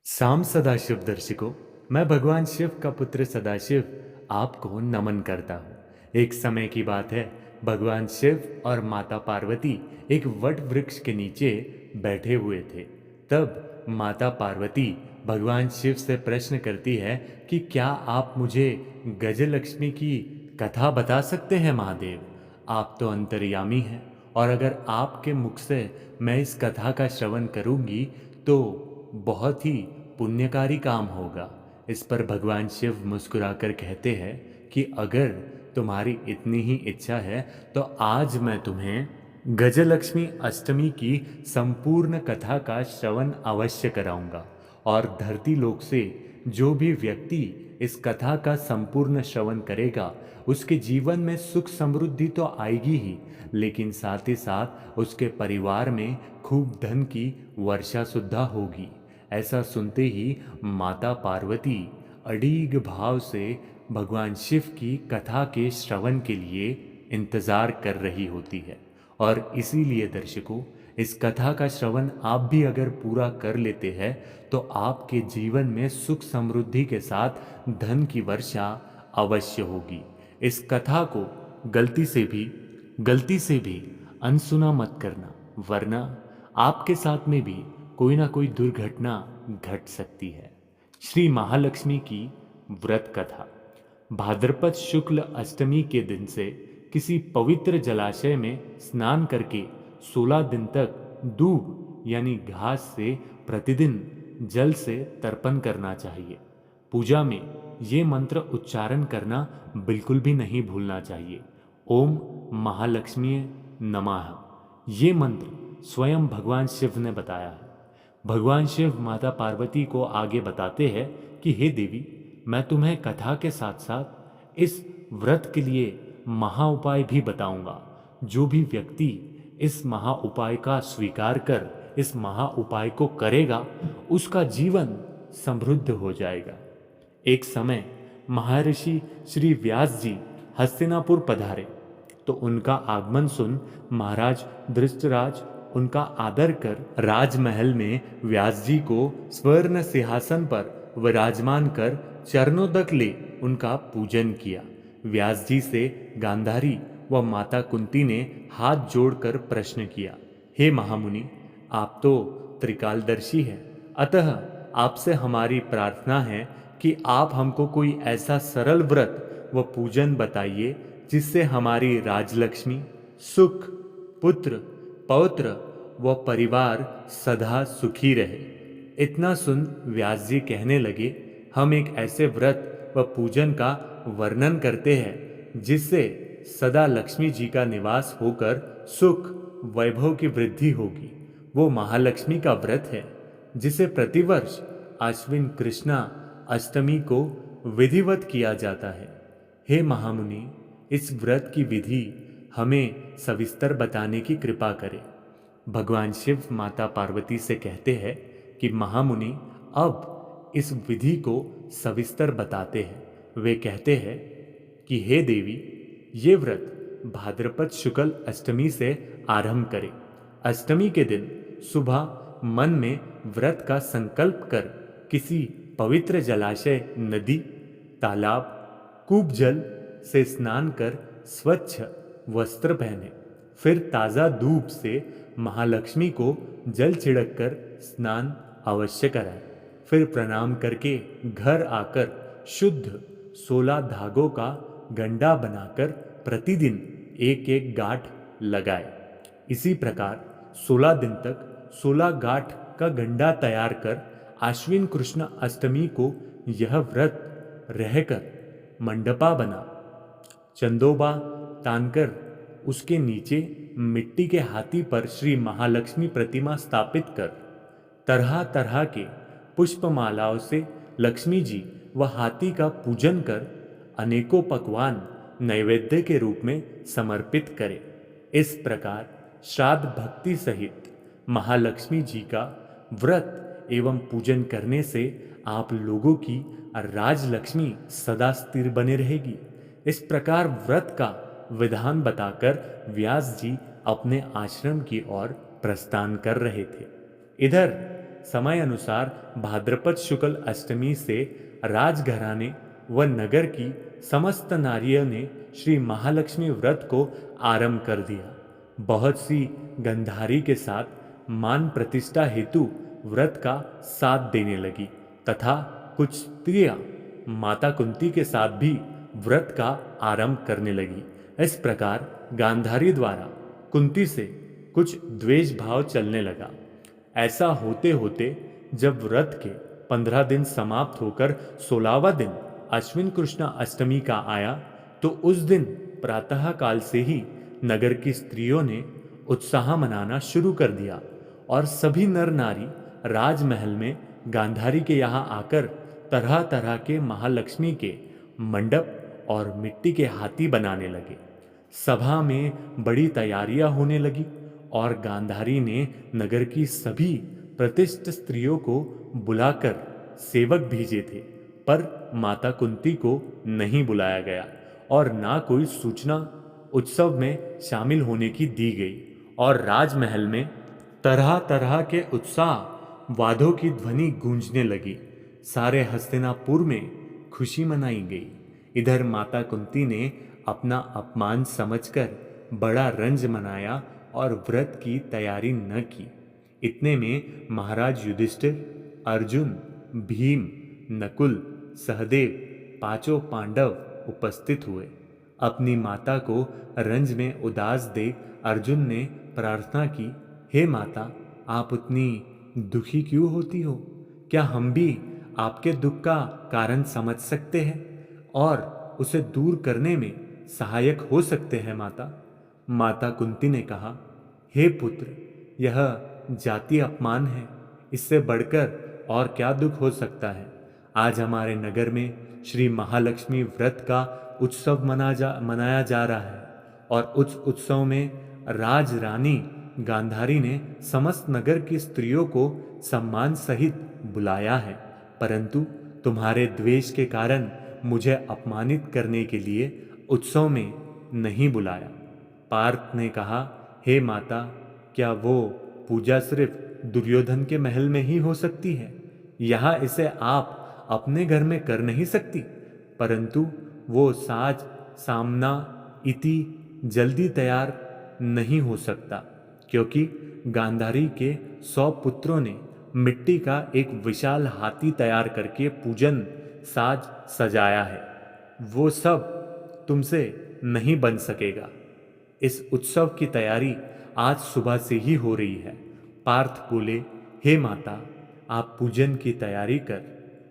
साम सदाशिव दर्शकों, मैं भगवान शिव का पुत्र सदाशिव आपको नमन करता हूँ। एक समय की बात है, भगवान शिव और माता पार्वती एक वट वृक्ष के नीचे बैठे हुए थे। तब माता पार्वती भगवान शिव से प्रश्न करती है कि क्या आप मुझे गजलक्ष्मी की कथा बता सकते हैं महादेव? आप तो अंतर्यामी हैं, और अगर आपके मुख से मैं इस कथा का श्रवण करूंगी तो बहुत ही पुण्यकारी काम होगा। इस पर भगवान शिव मुस्कुराकर कहते हैं कि अगर तुम्हारी इतनी ही इच्छा है तो आज मैं तुम्हें गजलक्ष्मी अष्टमी की संपूर्ण कथा का श्रवण अवश्य कराऊंगा, और धरती लोक से जो भी व्यक्ति इस कथा का संपूर्ण श्रवण करेगा उसके जीवन में सुख समृद्धि तो आएगी ही, लेकिन साथ ही साथ उसके परिवार में खूब धन की वर्षा सुद्धा होगी। ऐसा सुनते ही माता पार्वती अडीग भाव से भगवान शिव की कथा के श्रवण के लिए इंतजार कर रही होती है। और इसीलिए दर्शकों, इस कथा का श्रवण आप भी अगर पूरा कर लेते हैं तो आपके जीवन में सुख समृद्धि के साथ धन की वर्षा अवश्य होगी। इस कथा को गलती से भी अनसुना मत करना, वरना आपके साथ में भी कोई ना कोई दुर्घटना घट सकती है। श्री महालक्ष्मी की व्रत कथा। भाद्रपद शुक्ल अष्टमी के दिन से किसी पवित्र जलाशय में स्नान करके 16 दिन तक दूब यानी घास से प्रतिदिन जल से तर्पण करना चाहिए। पूजा में ये मंत्र उच्चारण करना बिल्कुल भी नहीं भूलना चाहिए। ओम महालक्ष्मी नमः। ये मंत्र स्वयं भगवान शिव ने बताया है। भगवान शिव माता पार्वती को आगे बताते हैं कि हे देवी, मैं तुम्हें कथा के साथ साथ इस व्रत के लिए महा उपाय भी बताऊंगा। जो भी व्यक्ति इस महा उपाय का स्वीकार कर इस महा उपाय को करेगा उसका जीवन समृद्ध हो जाएगा। एक समय महर्षि श्री व्यास जी हस्तिनापुर पधारे, तो उनका आगमन सुन महाराज धृतराज उनका आदर कर राजमहल में व्यास जी को स्वर्ण सिंहासन पर विराजमान कर चरणों तक ले उनका पूजन किया। व्यास जी से गांधारी व माता कुंती ने हाथ जोड़कर प्रश्न किया, हे महामुनि, आप तो त्रिकालदर्शी हैं, अतः आपसे हमारी प्रार्थना है कि आप हमको कोई ऐसा सरल व्रत व पूजन बताइए जिससे हमारी राजलक्ष्मी, सुख, पुत्र, पौत्र व परिवार सदा सुखी रहे। इतना सुन व्यास जी कहने लगे, हम एक ऐसे व्रत व पूजन का वर्णन करते हैं जिससे सदा लक्ष्मी जी का निवास होकर सुख वैभव की वृद्धि होगी। वो महालक्ष्मी का व्रत है जिसे प्रतिवर्ष आश्विन कृष्णा अष्टमी को विधिवत किया जाता है। हे महामुनि, इस व्रत की विधि हमें सविस्तर बताने की कृपा करें। भगवान शिव माता पार्वती से कहते हैं कि महामुनि अब इस विधि को सविस्तर बताते हैं। वे कहते हैं कि हे देवी, ये व्रत भाद्रपद शुक्ल अष्टमी से आरंभ करें। अष्टमी के दिन सुबह मन में व्रत का संकल्प कर किसी पवित्र जलाशय, नदी, तालाब, कूप जल से स्नान कर स्वच्छ वस्त्र पहने। फिर ताज़ा धूप से महालक्ष्मी को जल छिड़क कर स्नान अवश्य कराएं। फिर प्रणाम करके घर आकर शुद्ध 16 धागों का गंडा बनाकर प्रतिदिन एक एक गांठ लगाए। इसी प्रकार 16 दिन तक 16 गांठ का गंडा तैयार कर आश्विन कृष्ण अष्टमी को यह व्रत रहकर मंडपा बना चंदोबा तानकर उसके नीचे मिट्टी के हाथी पर श्री महालक्ष्मी प्रतिमा स्थापित कर तरह तरह के पुष्पमालाओं से लक्ष्मी जी व हाथी का पूजन कर अनेकों पकवान नैवेद्य के रूप में समर्पित करे। इस प्रकार श्राद्ध भक्ति सहित महालक्ष्मी जी का व्रत एवं पूजन करने से आप लोगों की राजलक्ष्मी सदा स्थिर बनी रहेगी। इस प्रकार व्रत का विधान बताकर व्यास जी अपने आश्रम की ओर प्रस्थान कर रहे थे। इधर समय अनुसार भाद्रपद शुक्ल अष्टमी से राजघराने व नगर की समस्त नारियों ने श्री महालक्ष्मी व्रत को आरंभ कर दिया। बहुत सी गंधारी के साथ मान प्रतिष्ठा हेतु व्रत का साथ देने लगी तथा कुछ स्त्रियां माता कुंती के साथ भी व्रत का आरंभ करने लगी। इस प्रकार गांधारी द्वारा कुंती से कुछ द्वेष भाव चलने लगा। ऐसा होते होते जब व्रत के 15 दिन समाप्त होकर 16वां दिन अश्विन कृष्ण अष्टमी का आया तो उस दिन प्रातः काल से ही नगर की स्त्रियों ने उत्साह मनाना शुरू कर दिया और सभी नर नारी राजमहल में गांधारी के यहाँ आकर तरह तरह के महालक्ष्मी के मंडप और मिट्टी के हाथी बनाने लगे। सभा में बड़ी तैयारियां होने लगी और गांधारी ने नगर की सभी प्रतिष्ठित स्त्रियों को बुलाकर सेवक भेजे थे, पर माता कुंती को नहीं बुलाया गया और ना कोई सूचना उत्सव में शामिल होने की दी गई। और राजमहल में तरह तरह के उत्साह वादों की ध्वनि गूंजने लगी। सारे हस्तिनापुर में खुशी मनाई गई। इधर माता कुंती ने अपना अपमान समझकर बड़ा रंज मनाया और व्रत की तैयारी न की। इतने में महाराज युधिष्ठिर, अर्जुन, भीम, नकुल, सहदेव, पांचों पांडव उपस्थित हुए। अपनी माता को रंज में उदास देख अर्जुन ने प्रार्थना की, हे माता, आप उतनी दुखी क्यों होती हो? क्या हम भी आपके दुख का कारण समझ सकते हैं और उसे दूर करने में सहायक हो सकते हैं माता? माता कुंती ने कहा, हे पुत्र, यह जाति अपमान है, इससे बढ़कर और क्या दुख हो सकता है। आज हमारे नगर में श्री महालक्ष्मी व्रत का उत्सव मनाया जा रहा है और उस उत्सव में राज रानी गांधारी ने समस्त नगर की स्त्रियों को सम्मान सहित बुलाया है, परंतु तुम्हारे द्वेष के कारण मुझे अपमानित करने के लिए उत्सव में नहीं बुलाया। पार्थ ने कहा, हे माता, क्या वो पूजा सिर्फ दुर्योधन के महल में ही हो सकती है? यहाँ इसे आप अपने घर में कर नहीं सकती? परंतु वो साज सामना इति जल्दी तैयार नहीं हो सकता, क्योंकि गांधारी के 100 पुत्रों ने मिट्टी का एक विशाल हाथी तैयार करके पूजन साज सजाया है। वो सब तुमसे नहीं बन सकेगा। इस उत्सव की तैयारी आज सुबह से ही हो रही है। पार्थ बोले, हे माता, आप पूजन की तैयारी कर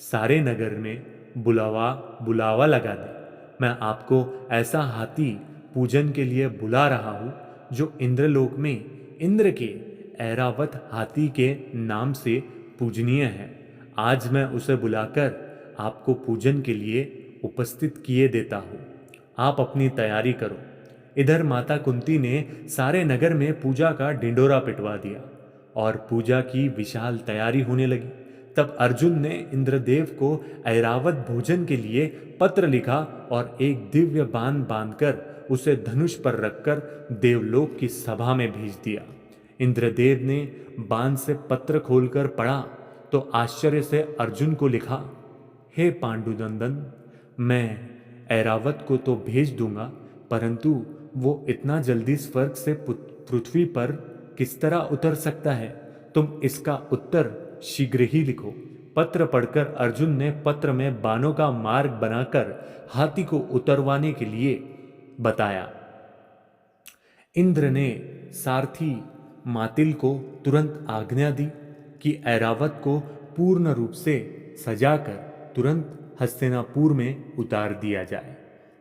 सारे नगर में बुलावा लगा दे। मैं आपको ऐसा हाथी पूजन के लिए बुला रहा हूँ जो इंद्रलोक में इंद्र के ऐरावत हाथी के नाम से पूजनीय है। आज मैं उसे बुलाकर आपको पूजन के लिए उपस्थित किए देता हूँ। आप अपनी तैयारी करो। इधर माता कुंती ने सारे नगर में पूजा का ढिंडोरा पिटवा दिया और पूजा की विशाल तैयारी होने लगी। तब अर्जुन ने इंद्रदेव को ऐरावत भोजन के लिए पत्र लिखा और एक दिव्य बाण बांधकर उसे धनुष पर रखकर देवलोक की सभा में भेज दिया। इंद्रदेव ने बाण से पत्र खोलकर पढ़ा तो आश्चर्य से अर्जुन को लिखा, हे पांडुनंदन, मैं ऐरावत को तो भेज दूंगा, परंतु वो इतना जल्दी स्वर्ग से पृथ्वी पर किस तरह उतर सकता है? तुम इसका उत्तर शीघ्र ही लिखो। पत्र पढ़कर अर्जुन ने पत्र में बाणों का मार्ग बनाकर हाथी को उतरवाने के लिए बताया। इंद्र ने सारथी मातिल को तुरंत आज्ञा दी कि ऐरावत को पूर्ण रूप से सजाकर तुरंत हस्तिनापुर में उतार दिया जाए।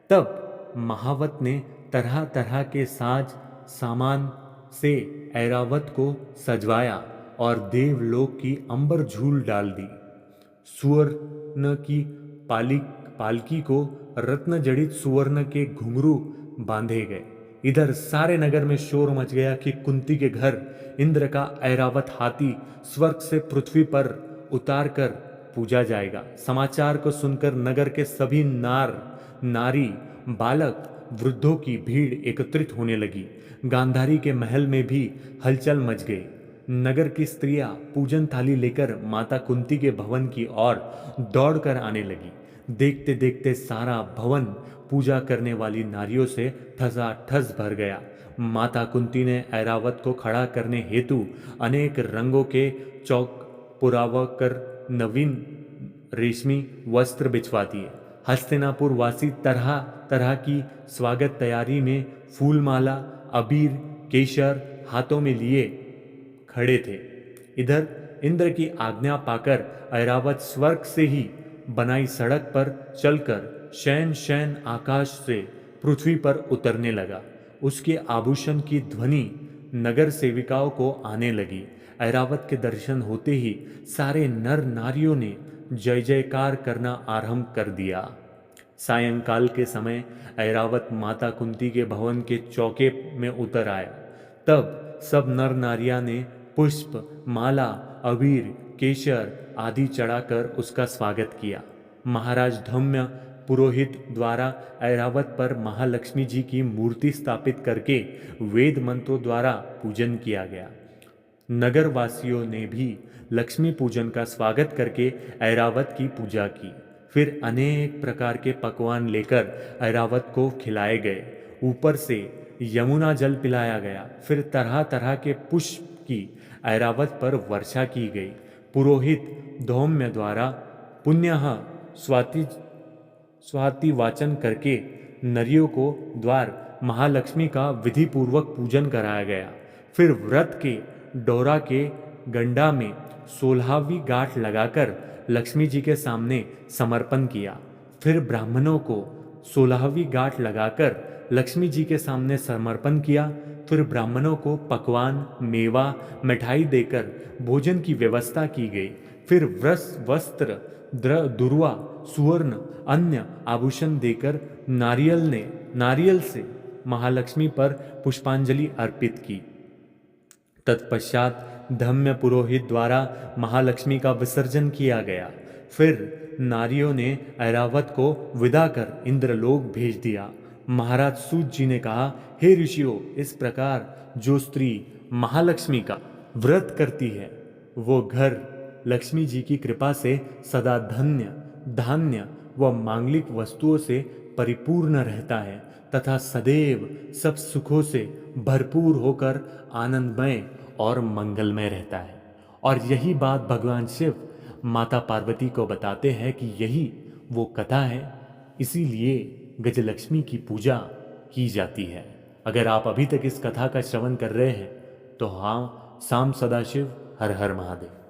तब महावत ने तरह तरह के साज सामान से ऐरावत को सजवाया और देवलोक की अंबर झूल डाल दी। सुवर्ण की पालकी को रत्न जड़ित सुवर्ण के घुंघरू बांधे गए। इधर सारे नगर में शोर मच गया कि कुंती के घर इंद्र का ऐरावत हाथी स्वर्ग से पृथ्वी पर उतार कर पूजा जाएगा। समाचार को सुनकर नगर के सभी नारी, बालक, वृद्धों की भीड़ एकत्रित होने लगी। गांधारी के महल में भी हलचल मच गई। नगर की स्त्रियां पूजन थाली लेकर माता कुंती के भवन की ओर दौड़कर आने लगी। देखते देखते सारा भवन पूजा करने वाली नारियों से ठसाठस भर गया। माता कुंती ने ऐरावत को खड़ा करने हेतु अनेक रंगों के चौक पुरावा कर नवीन रेशमी वस्त्र बिछवा दिए। हस्तिनापुर वासी तरह तरह की स्वागत तैयारी में फूलमाला, अबीर, केशर हाथों में लिए खड़े थे। इधर इंद्र की आज्ञा पाकर ऐरावत स्वर्ग से ही बनाई सड़क पर चलकर शैन शैन आकाश से पृथ्वी पर उतरने लगा। उसके आभूषण की ध्वनि नगर सेविकाओं को आने लगी। ऐरावत के दर्शन होते ही सारे नर नारियों ने जय जयकार करना आरंभ कर दिया। सायंकाल के समय ऐरावत माता कुंती के भवन के चौके में उतर आया। तब सब नर नारियां ने पुष्प, माला, अबीर, केशर आदि चढ़ाकर उसका स्वागत किया। महाराज धौम्य पुरोहित द्वारा ऐरावत पर महालक्ष्मी जी की मूर्ति स्थापित करके वेद मंत्रों द्वारा पूजन किया गया। नगर वासियों ने भी लक्ष्मी पूजन का स्वागत करके ऐरावत की पूजा की। फिर अनेक प्रकार के पकवान लेकर ऐरावत को खिलाए गए। ऊपर से यमुना जल पिलाया गया। फिर तरह तरह के पुष्प की ऐरावत पर वर्षा की गई। पुरोहित धौम्य द्वारा पुण्यः स्वाति वाचन करके नरियों को द्वार महालक्ष्मी का विधि पूर्वक पूजन कराया गया। फिर व्रत के डोरा के गंडा में 16वीं गांठ लगाकर लक्ष्मी जी के सामने समर्पण किया। फिर ब्राह्मणों को 16वीं गांठ लगाकर लक्ष्मी जी के सामने समर्पण किया। फिर ब्राह्मणों को पकवान, मेवा, मिठाई देकर भोजन की व्यवस्था की गई। फिर वस्त्र, दुर्वा, सुवर्ण, अन्य आभूषण देकर नारियल से महालक्ष्मी पर पुष्पांजलि अर्पित की। तत्पश्चात धम्य पुरोहित द्वारा महालक्ष्मी का विसर्जन किया गया। फिर नारियों ने ऐरावत को विदा कर इंद्रलोक भेज दिया। महाराज सूत जी ने कहा, हे ऋषियों, इस प्रकार जो स्त्री महालक्ष्मी का व्रत करती है वो घर लक्ष्मी जी की कृपा से सदा धन्य, धान्य व मांगलिक वस्तुओं से परिपूर्ण रहता है तथा सदैव सब सुखों से भरपूर होकर आनंदमय और मंगलमय रहता है। और यही बात भगवान शिव माता पार्वती को बताते हैं कि यही वो कथा है, इसीलिए गजलक्ष्मी की पूजा की जाती है। अगर आप अभी तक इस कथा का श्रवण कर रहे हैं तो हाँ, साम सदाशिव, हर हर महादेव।